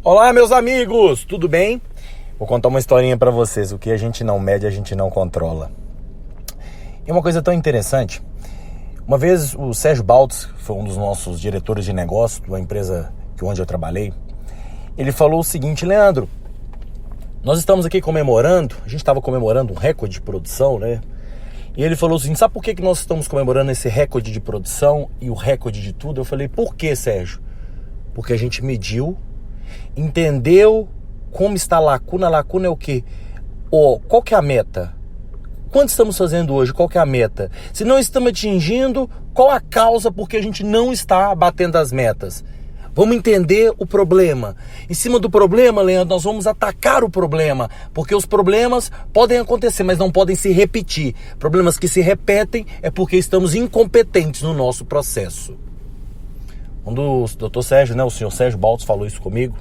Olá, meus amigos, tudo bem? Vou contar uma historinha pra vocês. O que a gente não mede, a gente não controla. E uma coisa tão interessante. Uma vez o Sérgio Baltz, que foi um dos nossos diretores de negócio de uma empresa onde eu trabalhei, ele falou o seguinte: Leandro, nós estamos aqui comemorando, a gente estava comemorando um recorde de produção, né? E ele falou assim: sabe por que nós estamos comemorando esse recorde de produção e o recorde de tudo? Eu falei: por que, Sérgio? Porque a gente mediu, entendeu como está a lacuna. A lacuna é o quê? Qual que é a meta? Quanto estamos fazendo hoje? Qual que é a meta? Se não estamos atingindo, qual a causa porque a gente não está batendo as metas? Vamos entender o problema. Em cima do problema, Leandro, nós vamos atacar o problema, porque os problemas podem acontecer, mas não podem se repetir. Problemas que se repetem é porque estamos incompetentes no nosso processo. Quando o Dr. Sérgio, o senhor Sérgio Baltz falou isso comigo,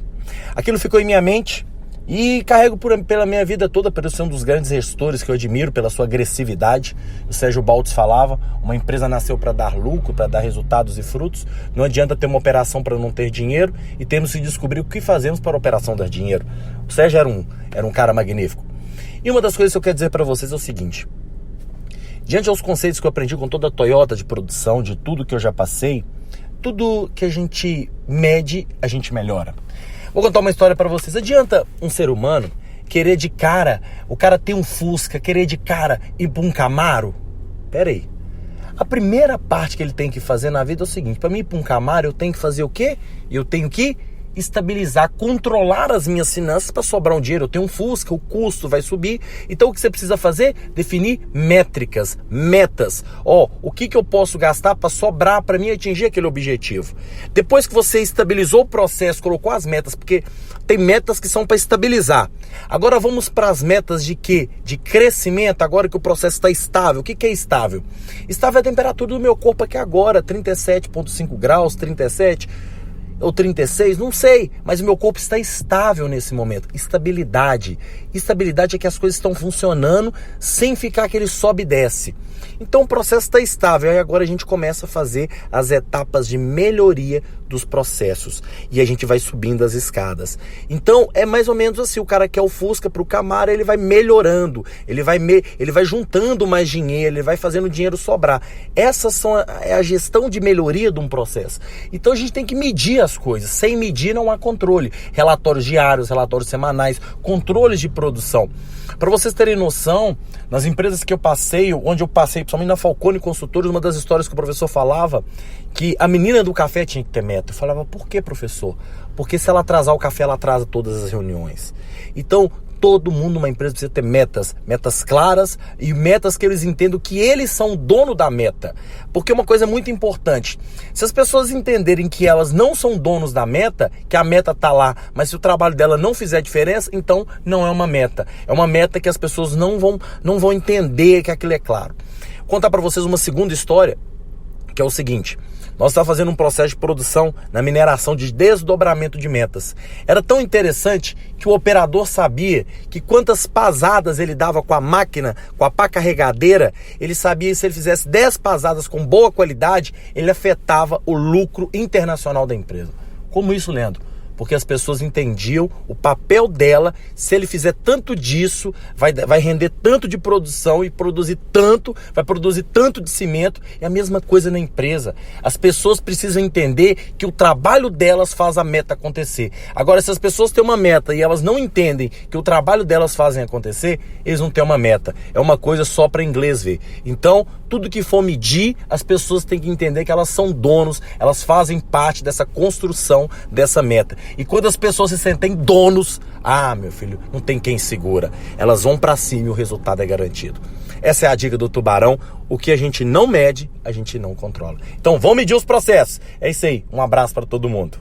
aquilo ficou em minha mente e carrego pela minha vida toda, por ser um dos grandes gestores que eu admiro pela sua agressividade. O Sérgio Baltz falava: uma empresa nasceu para dar lucro, para dar resultados e frutos. Não adianta ter uma operação para não ter dinheiro, e temos que descobrir o que fazemos para a operação dar dinheiro. O Sérgio era um cara magnífico. E uma das coisas que eu quero dizer para vocês é o seguinte: diante aos conceitos que eu aprendi com toda a Toyota de produção, de tudo que eu já passei, tudo que a gente mede, a gente melhora. Vou contar uma história para vocês. Adianta um ser humano querer de cara, o cara tem um Fusca, querer de cara ir para um Camaro? Pera aí. A primeira parte que ele tem que fazer na vida é o seguinte: para mim ir para um Camaro, eu tenho que fazer o quê? Eu tenho que estabilizar, controlar as minhas finanças para sobrar um dinheiro. Eu tenho um Fusca, o custo vai subir. Então o que você precisa fazer? Definir métricas, metas. O que eu posso gastar para sobrar para mim atingir aquele objetivo. Depois que você estabilizou o processo, colocou as metas, porque tem metas que são para estabilizar. Agora vamos para as metas de quê? De crescimento, agora que o processo está estável. O que é estável? Estável é a temperatura do meu corpo aqui agora, 37,5 graus, 37 ou 36, não sei, mas o meu corpo está estável nesse momento. Estabilidade. Estabilidade é que as coisas estão funcionando sem ficar aquele sobe e desce. Então o processo está estável, aí agora a gente começa a fazer as etapas de melhoria dos processos e a gente vai subindo as escadas. Então é mais ou menos assim: o cara quer o Fusca para o Camaro, ele vai melhorando, ele vai juntando mais dinheiro, ele vai fazendo dinheiro sobrar. Essas é a gestão de melhoria de um processo. Então a gente tem que medir as coisas. Sem medir não há controle. Relatórios diários, relatórios semanais, controles de produção. Para vocês terem noção, nas empresas que eu passei, onde eu passei, principalmente na Falcone Consultores, uma das histórias que o professor falava, que a menina do café tinha que ter meta. Eu falava: por que, professor? Porque se ela atrasar o café, ela atrasa todas as reuniões. Então, todo mundo numa empresa precisa ter metas claras e metas que eles entendam que eles são o dono da meta. Porque uma coisa muito importante: se as pessoas entenderem que elas não são donos da meta, que a meta está lá, mas se o trabalho dela não fizer diferença, então não é uma meta. É uma meta que as pessoas não vão entender que aquilo é claro. Vou contar para vocês uma segunda história, que é o seguinte: nós estávamos fazendo um processo de produção na mineração de desdobramento de metas. Era tão interessante que o operador sabia que quantas pasadas ele dava com a máquina, com a pá carregadeira, ele sabia que se ele fizesse 10 pasadas com boa qualidade, ele afetava o lucro internacional da empresa. Como isso, Leandro? Porque as pessoas entendiam o papel dela. Se ele fizer tanto disso, vai render tanto de produção e vai produzir tanto de cimento. É a mesma coisa na empresa. As pessoas precisam entender que o trabalho delas faz a meta acontecer. Agora, se as pessoas têm uma meta e elas não entendem que o trabalho delas fazem acontecer, eles não têm uma meta. É uma coisa só para inglês ver. Então, tudo que for medir, as pessoas têm que entender que elas são donos, elas fazem parte dessa construção dessa meta. E quando as pessoas se sentem donos, meu filho, não tem quem segura. Elas vão para cima e o resultado é garantido. Essa é a dica do Tubarão. O que a gente não mede, a gente não controla. Então vamos medir os processos. É isso aí. Um abraço para todo mundo.